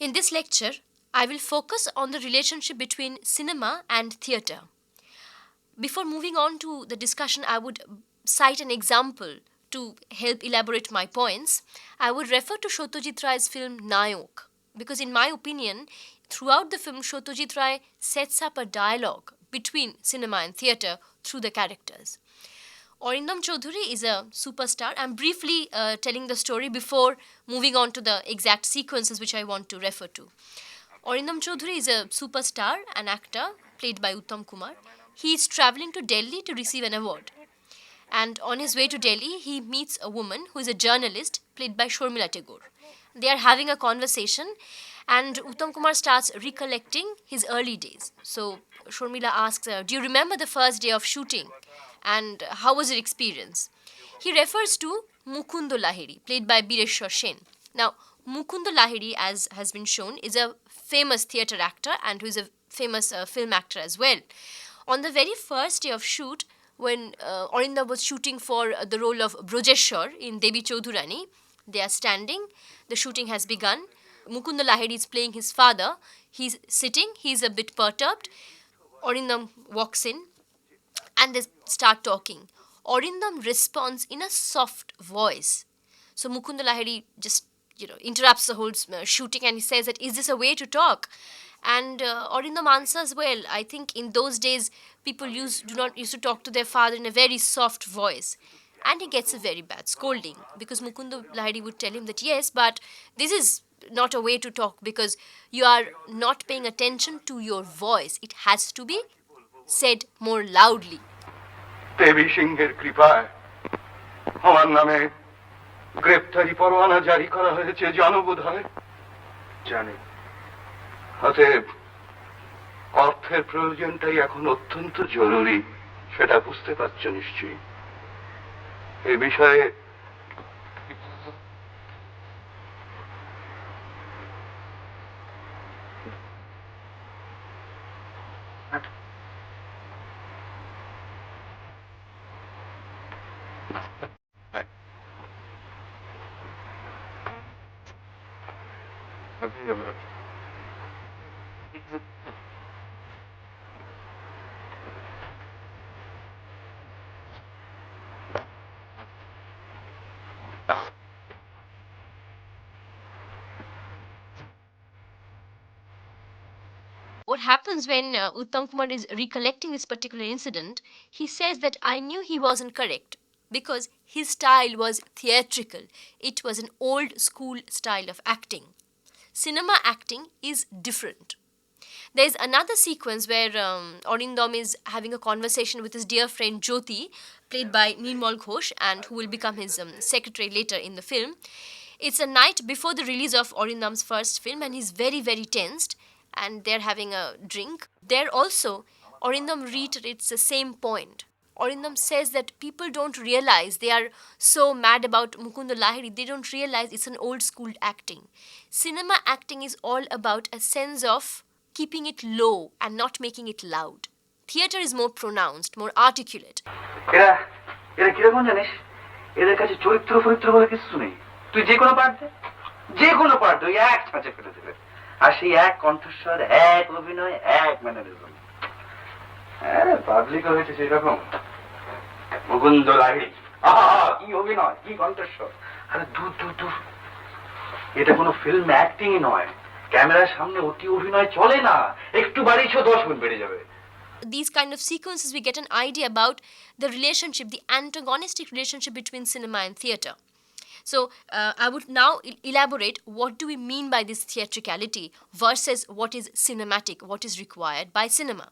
In this lecture, I will focus on the relationship between cinema and theatre. Before moving on to the discussion, I would cite an example to help elaborate my points. I would refer to Satyajit Ray's film Nayok, because in my opinion, throughout the film, Satyajit Ray sets up a dialogue between cinema and theatre through the characters. Arindam Chaudhary is a superstar. I'm briefly telling the story before moving on to the exact sequences which I want to refer to. Arindam Chaudhary is a superstar, an actor played by Uttam Kumar. He is traveling to Delhi to receive an award. And on his way to Delhi, he meets a woman who is a journalist played by Sharmila Tagore. They are having a conversation, and Uttam Kumar starts recollecting his early days. So Sharmila asks, "Do you remember the first day of shooting? And how was your experience?" He refers to Mukundo Lahiri, played by Bireshwar Sen. Now, Mukundo Lahiri, as has been shown, is a famous theatre actor and who is a famous film actor as well. On the very first day of shoot, when Arindam was shooting for the role of Brojeshwar in Devi Chaudhurani, they are standing, the shooting has begun. Mukunda Lahiri is playing his father. He's sitting, he's a bit perturbed. Arindam walks in and they start talking. Arindam responds in a soft voice. So Mukunda Lahiri just interrupts the whole shooting and he says that, "Is this a way to talk?" And Arindam answers, "Well, I think in those days people do not used to talk to their father in a very soft voice." And he gets a very bad scolding because Mukunda Lahiri would tell him that, "Yes, but this is not a way to talk because you are not paying attention to your voice. It has to be said more loudly." দেবী সিংহের কৃপায় আমার নামে গ্রেপ্তারি পরোয়ানা জারি করা হয়েছে, জানো বোধ হয়? জানি। অতএব অর্থের প্রয়োজনটাই এখন অত্যন্ত জরুরি, সেটা বুঝতে পারছো নিশ্চয়ই। এ বিষয়ে What happens when Uttam Kumar is recollecting this particular incident, he says that, "I knew he wasn't correct because his style was theatrical. It was an old school style of acting. Cinema acting is different." There's another sequence where Arindam is having a conversation with his dear friend Jyoti, played by Nirmal Ghosh, and who will become his secretary later in the film. It's a night before the release of Arindam's first film, and he's very, very tensed, and they're having a drink. There also, Arindam reiterates the same point. Arindam says that people don't realize, they are so mad about Mukunda Lahiri, they don't realize it's an old school acting. Cinema acting is all about a sense of keeping it low and not making it loud. Theatre is more pronounced, more articulate. এরা এরা কিরকম জানিস, এদের কাছে চরিত্র ফরিত্র বলে কিছু নেই। তুই যে কোনো পার্ট দে, যে কোনো পার্ট ওই এক ছাঁচে ফেলে দেবে, আর সেই এক কণ্ঠস্বর, এক অভিনয়, এক ম্যানারিজম। হ্যাঁ, পাবলিক হয়েছে সেই রকম। মুকুন্দ লাহিড়ী, আহা কি অভিনয়, কি কণ্ঠস্বর! আরে দূর দূর দূর, এটা কোনো ফিল্ম অ্যাক্টিংই নয়। ক্যামেরার সামনে অতি অভিনয় চলে না, একটু বাড়িয়েছো 10 গুণ বেড়ে যাবে। These kind of sequences, we get an idea about the relationship, the antagonistic relationship between cinema and theatre. So I would now elaborate what do we mean by this theatricality versus what is cinematic, what is required by cinema.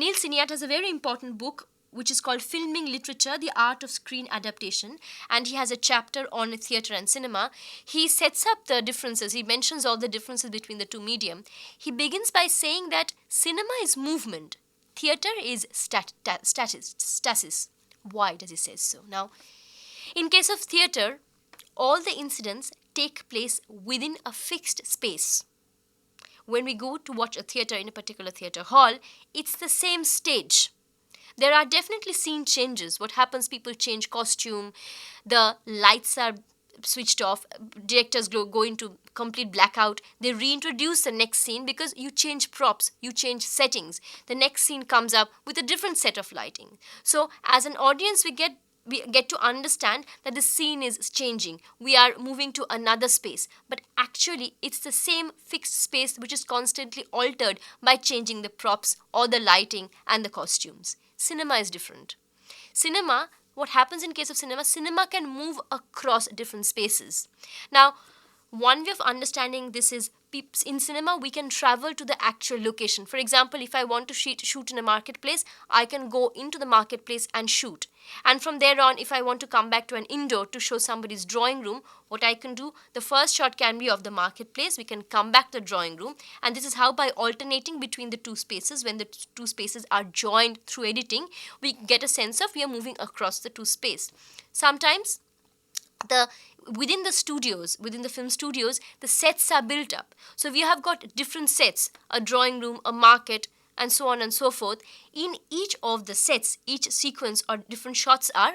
Neil Siniat has a very important book which is called Filming Literature, The Art of Screen Adaptation, and he has a chapter on theatre and cinema. He sets up the differences, he mentions all the differences between the two medium. He begins by saying that cinema is movement, theatre is stasis. Why does he say so? Now, in case of theatre, all the incidents take place within a fixed space. When we go to watch a theatre in a particular theatre hall, it's the same stage. There are definitely scene changes. What happens, people change costume, the lights are switched off, directors go into complete blackout, they reintroduce the next scene because you change props, you change settings. The next scene comes up with a different set of lighting. So as an audience, we get to understand that the scene is changing. We are moving to another space, but actually it's the same fixed space which is constantly altered by changing the props or the lighting and the costumes. Cinema is different. Cinema, what happens in case of cinema, cinema can move across different spaces. Now, one way of understanding this is in cinema we can travel to the actual location. For example, if I want to shoot in a marketplace, I can go into the marketplace and shoot. And from there on, if I want to come back to an indoor to show somebody's drawing room, what I can do, the first shot can be of the marketplace, we can come back to the drawing room, and this is how, by alternating between the two spaces, when the two spaces are joined through editing, we get a sense of we are moving across the two space. Sometimes within the film studios, the sets are built up. So we have got different sets, a drawing room, a market, and so on and so forth. In each of the sets, each sequence or different shots are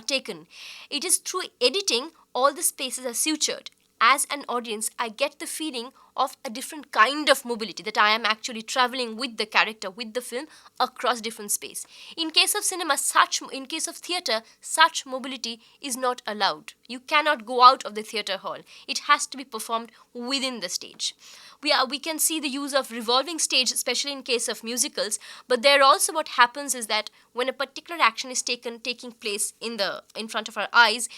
taken. It is through editing, all the spaces are sutured. As an audience, I get the feeling of a different kind of mobility, that I am actually traveling with the character, with the film, across different space. In case of cinema, in case of theatre, such mobility is not allowed. You cannot go out of the theatre hall. It has to be performed within the stage. We can see the use of revolving stage, especially in case of musicals, but there also what happens is that when a particular action is taking place in front of our eyes,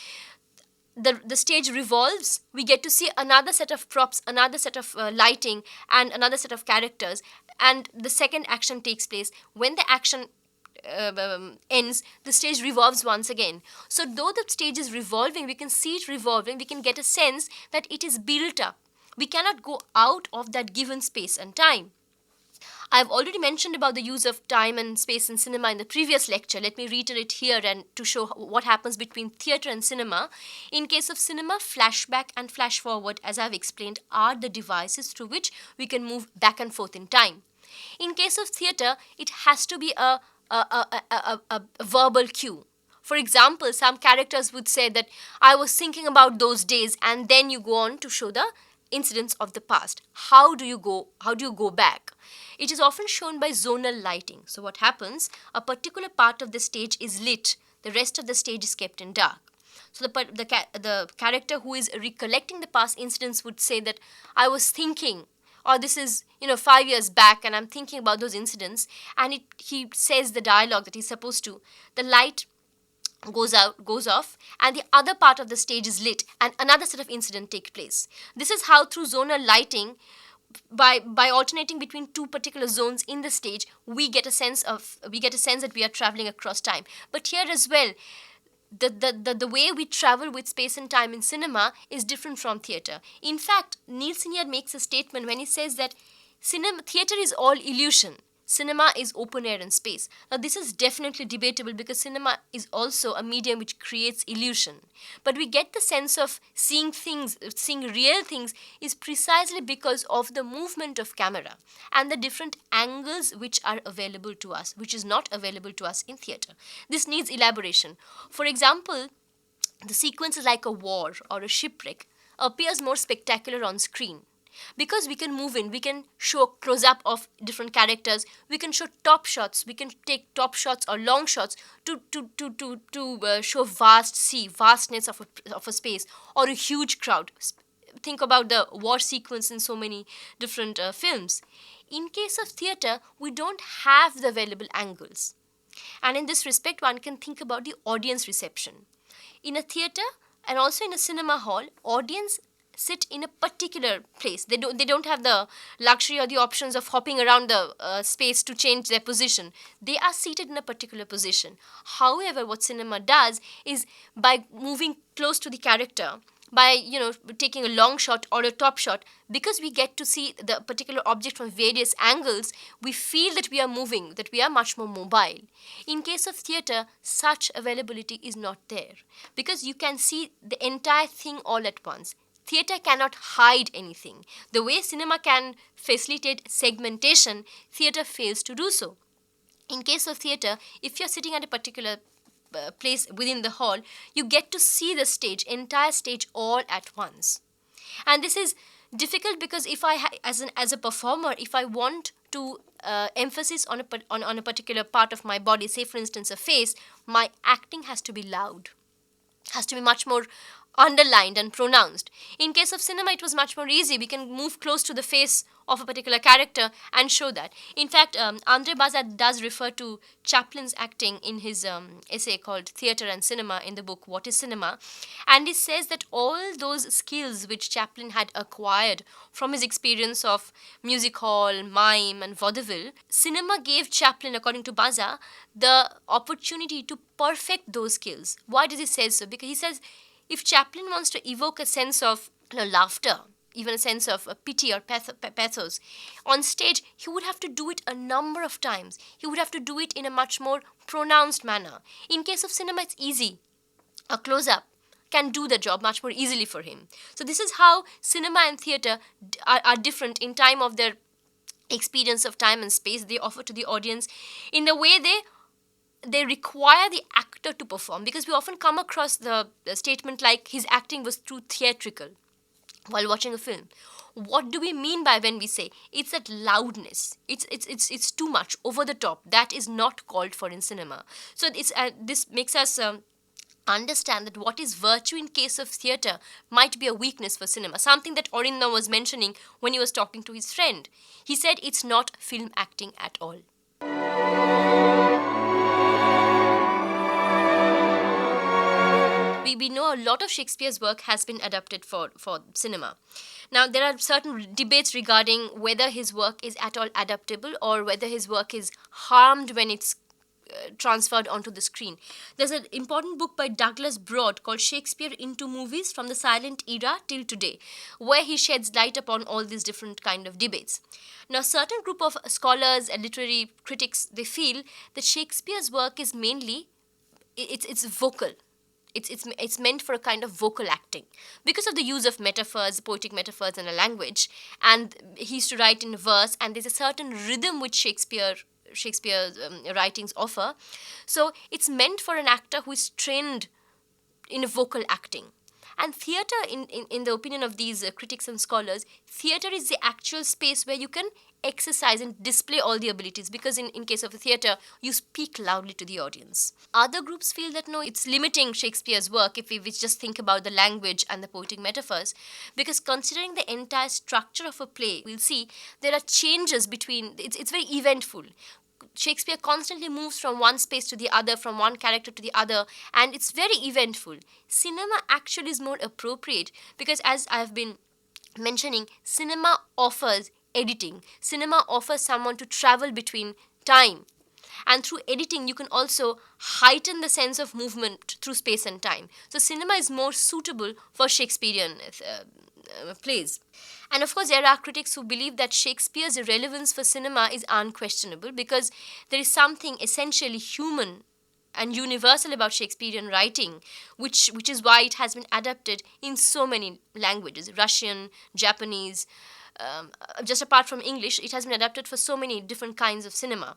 the stage revolves, we get to see another set of props, another set of lighting, and another set of characters, and the second action takes place. When the action ends, the stage revolves once again. So though the stage is revolving, we can see it revolving, we can get a sense that it is built up. We cannot go out of that given space and time. I've already mentioned about the use of time and space in cinema in the previous lecture. Let me reiterate here and to show what happens between theatre and cinema. In case of cinema, flashback and flash forward, as I've explained, are the devices through which we can move back and forth in time. In case of theatre, it has to be a verbal cue. For example, some characters would say that I was thinking about those days, and then you go on to show the incidents of the past. How do you go back? It is often shown by zonal lighting. So what happens? A particular part of the stage is lit. The rest of the stage is kept in dark. So the character who is recollecting the past incidents would say that I was thinking, or this is 5 years back, and I'm thinking about those incidents. And he says the dialogue that he's supposed to. The light goes off, and the other part of the stage is lit, and another set of incident take place. This is how, through zonal lighting, by alternating between two particular zones in the stage, we get a sense that we are traveling across time. But here as well, the way we travel with space and time in cinema is different from theatre. In fact, Nielsen here makes a statement when he says that theatre is all illusion. Cinema is open air and space. Now, this is definitely debatable because cinema is also a medium which creates illusion. But we get the sense of seeing real things is precisely because of the movement of camera and the different angles which are available to us, which is not available to us in theatre. This needs elaboration. For example, the sequences like a war or a shipwreck appears more spectacular on screen. Because we can move in, we can show close-up of different characters, we can show top shots, we can take top shots or long shots to show vastness of a space or a huge crowd. Think about the war sequence in so many different films. In case of theatre, we don't have the available angles. And in this respect, one can think about the audience reception. In a theatre and also in a cinema hall, audience sit in a particular place. They don't have the luxury or the options of hopping around the space to change their position. They are seated in a particular position. However, what cinema does is, by moving close to the character, by taking a long shot or a top shot, because we get to see the particular object from various angles, we feel that we are moving, that we are much more mobile. In case of theatre, such availability is not there because you can see the entire thing all at once. Theatre cannot hide anything. The way cinema can facilitate segmentation, theatre fails to do so. In case of theatre, if you're sitting at a particular place within the hall, you get to see the stage, entire stage, all at once. And this is difficult because if I as a performer, if I want to emphasis on on a particular part of my body, say for instance a face, my acting has to be loud, has to be much more underlined and pronounced. In case of cinema, it was much more easy. We can move close to the face of a particular character and show that. In fact, Andre Bazin does refer to Chaplin's acting in his essay called Theatre and Cinema in the book What is Cinema? And he says that all those skills which Chaplin had acquired from his experience of music hall, mime, and vaudeville, cinema gave Chaplin, according to Bazin, the opportunity to perfect those skills. Why does he say so? Because he says if Chaplin wants to evoke a sense of laughter, even a sense of pity or pathos, on stage, he would have to do it a number of times. He would have to do it in a much more pronounced manner. In case of cinema, it's easy. A close-up can do the job much more easily for him. So this is how cinema and theatre are different in time of their experience of time and space they offer to the audience, in the way they require the actor to perform, because we often come across the statement like his acting was too theatrical while watching a film. What do we mean by when we say it's that loudness? It's too much, over the top. That is not called for in cinema. So this makes us understand that what is virtue in case of theatre might be a weakness for cinema. Something that Aurinder was mentioning when he was talking to his friend. He said it's not film acting at all. We know a lot of Shakespeare's work has been adapted for cinema. Now, there are certain debates regarding whether his work is at all adaptable or whether his work is harmed when it's transferred onto the screen. There's an important book by Douglas Broad called Shakespeare into Movies from the Silent Era till Today, where he sheds light upon all these different kind of debates. Now, a certain group of scholars and literary critics, they feel that Shakespeare's work is mainly, it's vocal. It's meant for a kind of vocal acting because of the use of metaphors, poetic metaphors and a language. And he used to write in verse, and there's a certain rhythm which Shakespeare's writings offer. So it's meant for an actor who is trained in a vocal acting. And theatre, in the opinion of these critics and scholars, theatre is the actual space where you can exercise and display all the abilities, because in case of a theatre, you speak loudly to the audience. Other groups feel that no, it's limiting Shakespeare's work if we just think about the language and the poetic metaphors, because considering the entire structure of a play, we'll see there are changes between, it's very eventful. Shakespeare constantly moves from one space to the other, from one character to the other, and it's very eventful. Cinema actually is more appropriate because, as I have been mentioning, cinema offers editing. Cinema offers someone to travel between time. And through editing, you can also heighten the sense of movement through space and time. So cinema is more suitable for Shakespearean plays. And of course, there are critics who believe that Shakespeare's relevance for cinema is unquestionable because there is something essentially human and universal about Shakespearean writing, which is why it has been adapted in so many languages, Russian, Japanese. Just apart from English, it has been adapted for so many different kinds of cinema.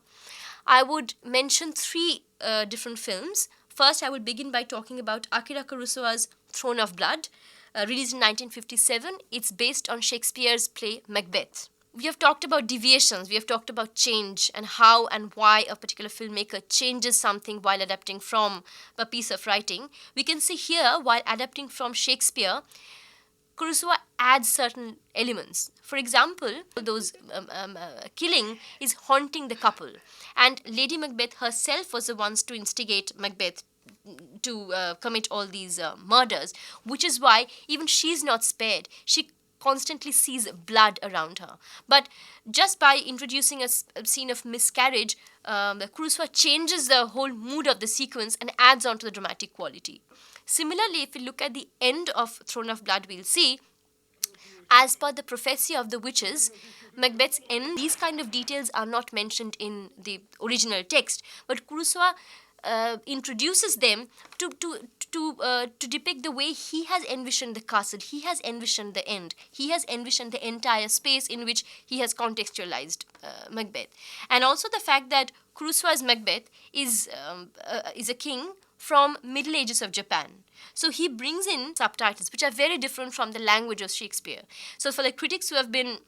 I would mention three different films. First, I will begin by talking about Akira Kurosawa's Throne of Blood, released in 1957. It's based on Shakespeare's play Macbeth. We have talked about deviations, we have talked about change and how and why a particular filmmaker changes something while adapting from a piece of writing. We can see here, while adapting from Shakespeare, Kurosawa adds certain elements. For example, those killing is haunting the couple, and Lady Macbeth herself was the ones to instigate Macbeth to commit all these murders, which is why even she's not spared. She constantly sees blood around her. But just by introducing a scene of miscarriage, Kurosawa changes the whole mood of the sequence and adds on to the dramatic quality. Similarly, if we look at the end of Throne of Blood, we'll see, as per the prophecy of the witches, Macbeth's end, these kind of details are not mentioned in the original text, but Kurosawa introduces them to depict the way he has envisioned the castle, he has envisioned the end, he has envisioned the entire space in which he has contextualized Macbeth. And also the fact that Kurosawa's Macbeth is a king from Middle Ages of Japan. So he brings in subtitles which are very different from the language of Shakespeare. So for the critics who have been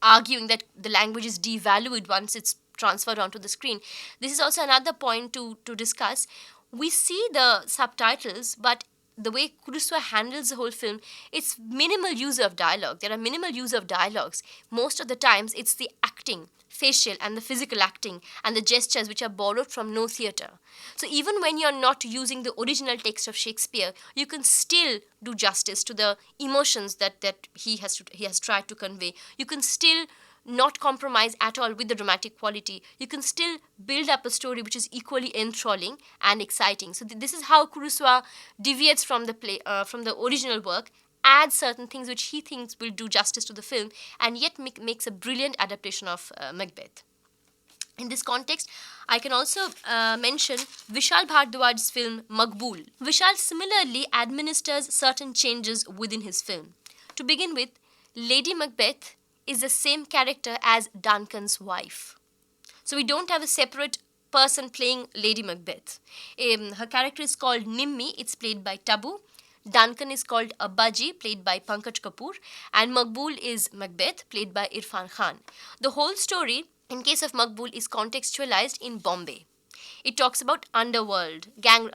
arguing that the language is devalued once it's transferred onto the screen, this is also another point to discuss. We see the subtitles, but the way Kurosawa handles the whole film, it's minimal use of dialogue. There are minimal use of dialogues. Most of the times, it's the acting, facial and the physical acting and the gestures which are borrowed from no theatre. So even when you're not using the original text of Shakespeare, you can still do justice to the emotions that he has tried to convey. You can still not compromise at all with the dramatic quality. You can still build up a story which is equally enthralling and exciting. So this is how Kurosawa deviates from the play, from the original work, adds certain things which he thinks will do justice to the film, and yet makes a brilliant adaptation of Macbeth. In this context, I can also mention Vishal Bhardwaj's film Maqbool. Vishal similarly administers certain changes within his film. To begin with, Lady Macbeth is the same character as Duncan's wife. So we don't have a separate person playing Lady Macbeth. Her character is called Nimmi, it's played by Tabu. Duncan is called Abbaji, played by Pankaj Kapoor. And Maqbool is Macbeth, played by Irfan Khan. The whole story, in case of Maqbool, is contextualized in Bombay. It talks about underworld, gang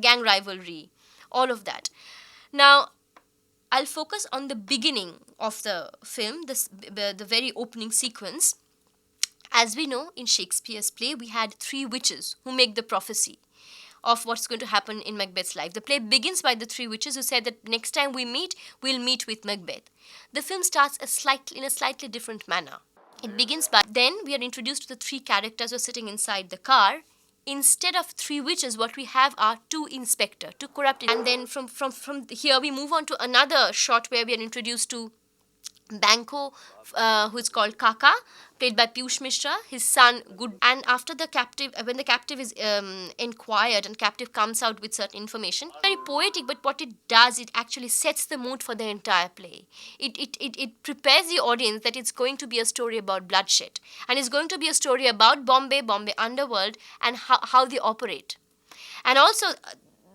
rivalry, all of that. Now, I'll focus on the beginning of the film, the very opening sequence. As we know, in Shakespeare's play, we had three witches who make the prophecy of what's going to happen in Macbeth's life. The play begins by the three witches who said that next time we meet, we'll meet with Macbeth. The film starts in a slightly different manner. It begins by, then we are introduced to the three characters who are sitting inside the car. Instead of three witches, what we have are two inspector, two corrupt. And then from here, we move on to another shot where we are introduced to Banco, who is called Kaka, played by Piyush Mishra, his son Good. And after the captive, when the captive is inquired and captive comes out with certain information, very poetic, but what it does, it actually sets the mood for the entire play. It prepares the audience that it's going to be a story about bloodshed, and it's going to be a story about Bombay underworld, and how they operate. And also,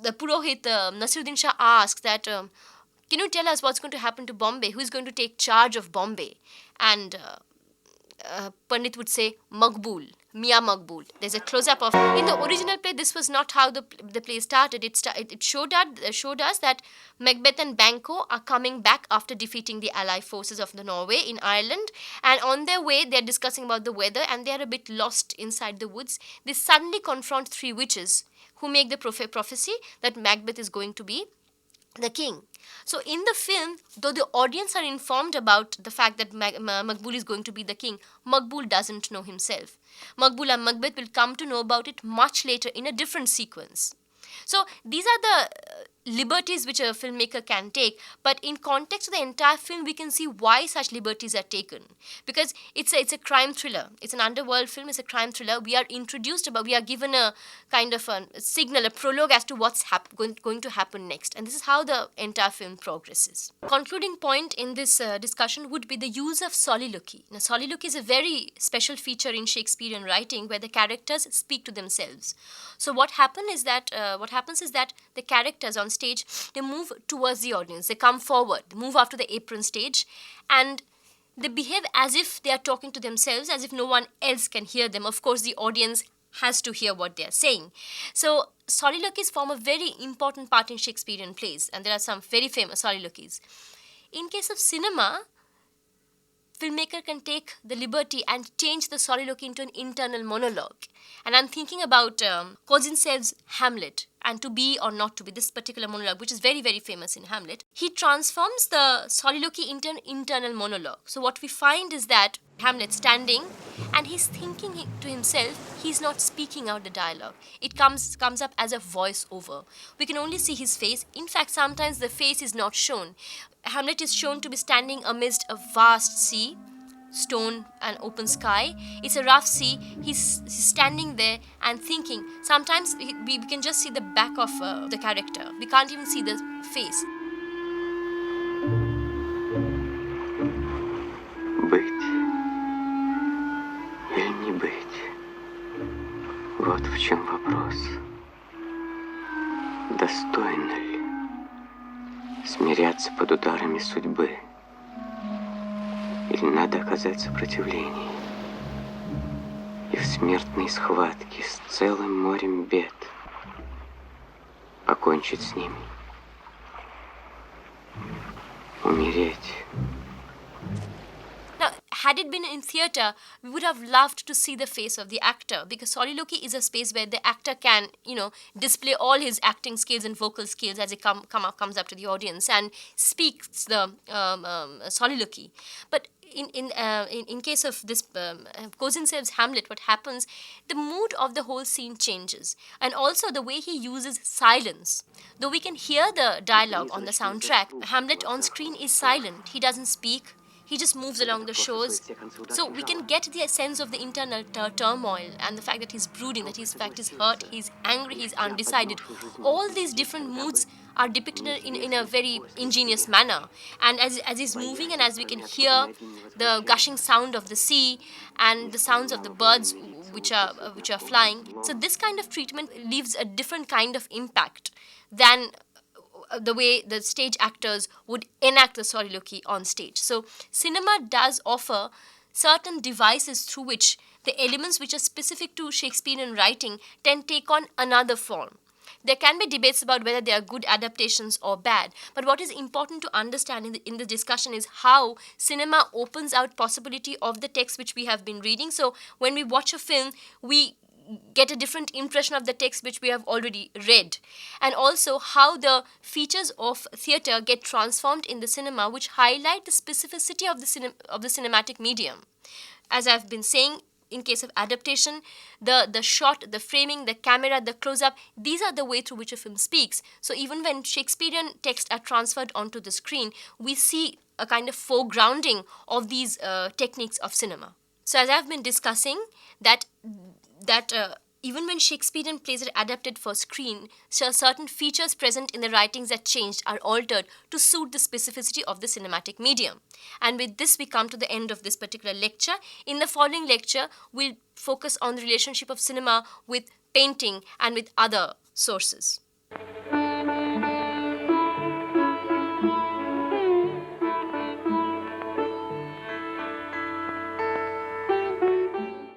the Purohit, Nasiruddin Shah, asks that, can you tell us what's going to happen to Bombay? Who is going to take charge of Bombay? And Pandit would say, Maqbool, Mia Maqbool. There's a close-up of... In the original play, this was not how the play started. It showed us that Macbeth and Banco are coming back after defeating the Allied forces of the Norway in Ireland. And on their way, they're discussing about the weather, and they're a bit lost inside the woods. They suddenly confront three witches who make the prophecy that Macbeth is going to be the king. So in the film, though the audience are informed about the fact that Maqbool is going to be the king, Maqbool doesn't know himself. Maqbool and Macbeth will come to know about it much later in a different sequence. So these are the liberties which a filmmaker can take, but in context of the entire film, we can see why such liberties are taken. Because it's a crime thriller. It's an underworld film. It's a crime thriller. We are given a kind of a signal, a prologue as to what's going to happen next. And this is how the entire film progresses. Concluding point in this discussion would be the use of soliloquy. Now, soliloquy is a very special feature in Shakespearean writing where the characters speak to themselves. So what happens is that the characters on stage, they move towards the audience. They come forward, move after the apron stage, and they behave as if they are talking to themselves, as if no one else can hear them. Of course, the audience has to hear what they are saying. So soliloquies form a very important part in Shakespearean plays, and there are some very famous soliloquies. In case of cinema, filmmaker can take the liberty and change the soliloquy into an internal monologue. And I'm thinking about Kozintsev's Hamlet, and To Be or Not to Be, this particular monologue, which is very, very famous in Hamlet. He transforms the soliloquy into an internal monologue. So what we find is that Hamlet standing, and he's thinking to himself, he's not speaking out the dialogue. It comes up as a voice-over. We can only see his face. In fact, sometimes the face is not shown. Hamlet is shown to be standing amidst a vast sea, stone and open sky. It's a rough sea. He's standing there and thinking. Sometimes we can just see the back of the character. We can't even see the face. Быть или не быть? Вот в чем вопрос. Достойно ли смиряться под ударами судьбы? Или надо оказать сопротивление и в смертной схватке с целым морем бед покончить с ними? Умереть. Now, had it been in theater, we would have loved to see the face of the actor, because soliloquy is a space where the actor can, display all his acting skills and vocal skills as he comes up to the audience and speaks the soliloquy. But in case of this Kozintsev Hamlet, what happens, the mood of the whole scene changes, and also the way he uses silence. Though we can hear the dialogue on the soundtrack, Hamlet on screen is silent. He doesn't speak. He just moves along the shores. So we can get the sense of the internal turmoil and the fact that he's brooding, that he's in fact is hurt, he's angry, he's undecided. All these different moods are depicted in a very ingenious manner. And as he's moving, and as we can hear the gushing sound of the sea and the sounds of the birds which are flying, so this kind of treatment leaves a different kind of impact than the way the stage actors would enact the soliloquy on stage. So cinema does offer certain devices through which the elements which are specific to Shakespearean writing tend take on another form. There can be debates about whether they are good adaptations or bad, but what is important to understand in the discussion is how cinema opens out possibility of the text which we have been reading. So when we watch a film, we get a different impression of the text which we have already read, and also how the features of theatre get transformed in the cinema, which highlight the specificity of the cinematic medium. As I've been saying, in case of adaptation, the shot, the framing, the camera, the close-up, these are the way through which a film speaks. So even when Shakespearean texts are transferred onto the screen, we see a kind of foregrounding of these techniques of cinema. So as I've been discussing, that even when Shakespearean plays are adapted for screen, so certain features present in the writings that changed are altered to suit the specificity of the cinematic medium. And with this, we come to the end of this particular lecture. In the following lecture, we'll focus on the relationship of cinema with painting and with other sources.